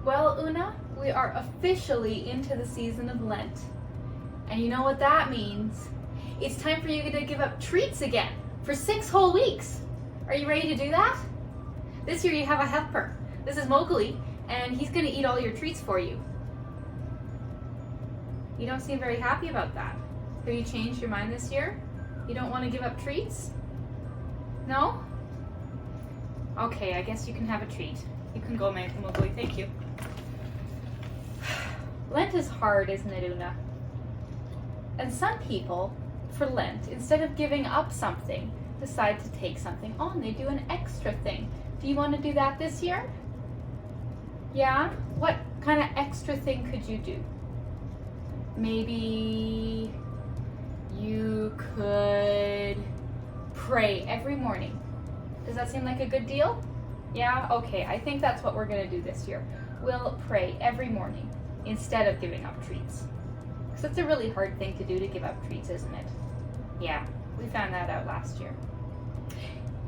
Well, Oona, we are officially into the season of Lent. And you know what that means? It's time for you to give up treats again for 6 whole weeks. Are you ready to do that? This year you have a helper. This is Mowgli, and he's going to eat all your treats for you. You don't seem very happy about that. Have you changed your mind this year? You don't want to give up treats? No? Okay, I guess you can have a treat. You can go, Mowgli. Thank you. Lent is hard, isn't it, Oona? And some people, for Lent, instead of giving up something, decide to take something on. They do an extra thing. Do you want to do that this year? Yeah? What kind of extra thing could you do? Maybe you could pray every morning. Does that seem like a good deal? Yeah? Okay, I think that's what we're going to do this year. We'll pray every morning instead of giving up treats. Because it's a really hard thing to do, to give up treats, isn't it? Yeah, we found that out last year.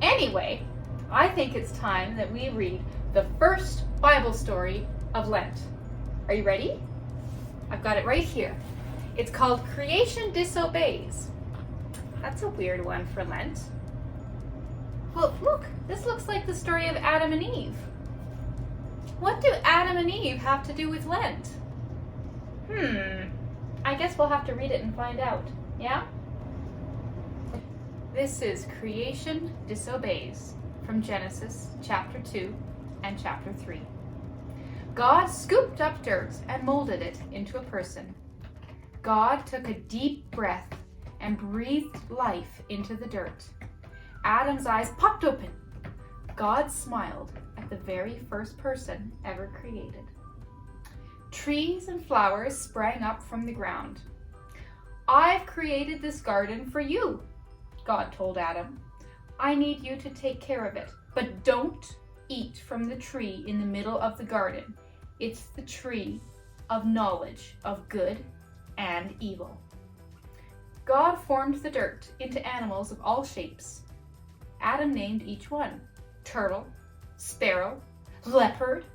Anyway, I think it's time that we read the first Bible story of Lent. Are you ready? I've got it right here. It's called Creation Disobeys. That's a weird one for Lent. Well, look, this looks like the story of Adam and Eve. What do Adam and Eve have to do with Lent? I guess we'll have to read it and find out, yeah? This is Creation Disobeys from Genesis chapter 2 and chapter 3. God scooped up dirt and molded it into a person. God took a deep breath and breathed life into the dirt. Adam's eyes popped open. God smiled at the very first person ever created. Trees and flowers sprang up from the ground. I've created this garden for you, God told Adam. I need you to take care of it, but don't eat from the tree in the middle of the garden. It's the tree of knowledge of good and evil. God formed the dirt into animals of all shapes. Adam named each one: turtle, sparrow, leopard.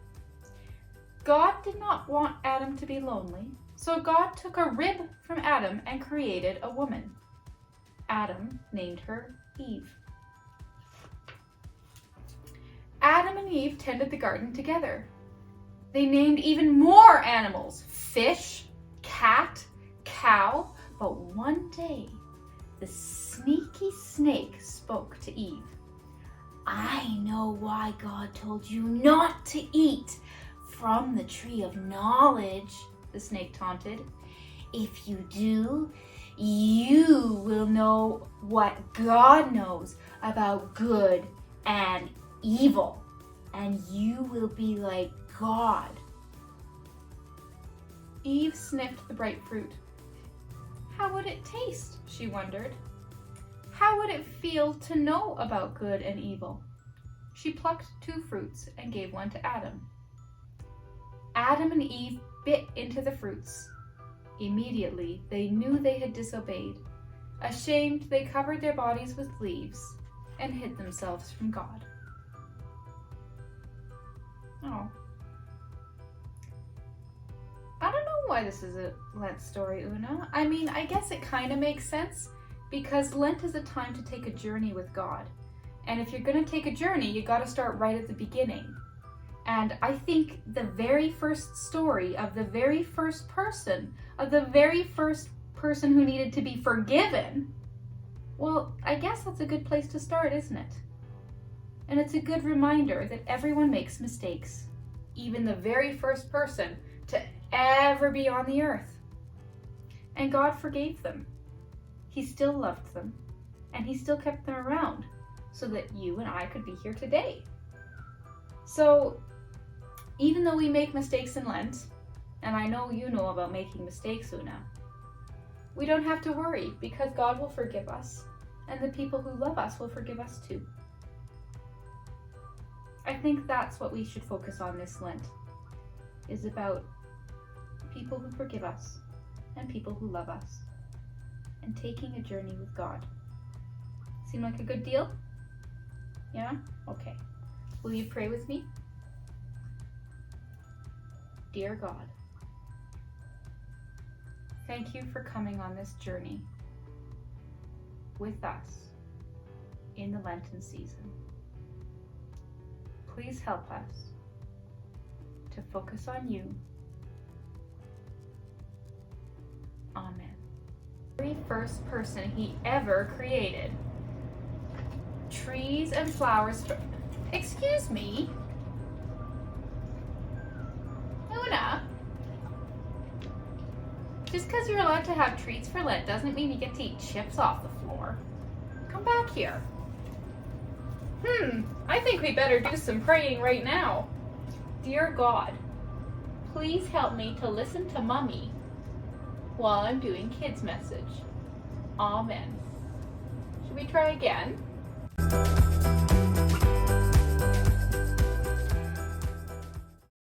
God did not want Adam to be lonely, so God took a rib from Adam and created a woman. Adam named her Eve. Adam and Eve tended the garden together. They named even more animals: fish, cat, cow. But one day, the sneaky snake spoke to Eve. I know why God told you not to eat from the tree of knowledge, the snake taunted. If you do, you will know what God knows about good and evil, and you will be like God. Eve sniffed the bright fruit. How would it taste? She wondered. How would it feel to know about good and evil? She plucked 2 fruits and gave one to Adam. Adam and Eve bit into the fruits. Immediately, they knew they had disobeyed. Ashamed, they covered their bodies with leaves and hid themselves from God. Oh. I don't know why this is a Lent story, Oona. I mean, I guess it kind of makes sense, because Lent is a time to take a journey with God. And if you're going to take a journey, you got to start right at the beginning. And I think the very first story of the very first person, who needed to be forgiven, well, I guess that's a good place to start, isn't it? And it's a good reminder that everyone makes mistakes, even the very first person to ever be on the earth. And God forgave them. He still loved them, and He still kept them around so that you and I could be here today. So, even though we make mistakes in Lent, and I know you know about making mistakes, Oona, we don't have to worry, because God will forgive us, and the people who love us will forgive us too. I think that's what we should focus on this Lent, is about people who forgive us and people who love us, and taking a journey with God. Seem like a good deal? Yeah? Okay. Will you pray with me? Dear God, thank you for coming on this journey with us in the Lenten season. Please help us to focus on you. Amen. The very first person he ever created. Trees and flowers. Excuse me? Oona? Just because you're allowed to have treats for Lent doesn't mean you get to eat chips off the floor. Come back here. I think we better do some praying right now. Dear God, please help me to listen to Mummy while I'm doing kids' message. Amen. Should we try again?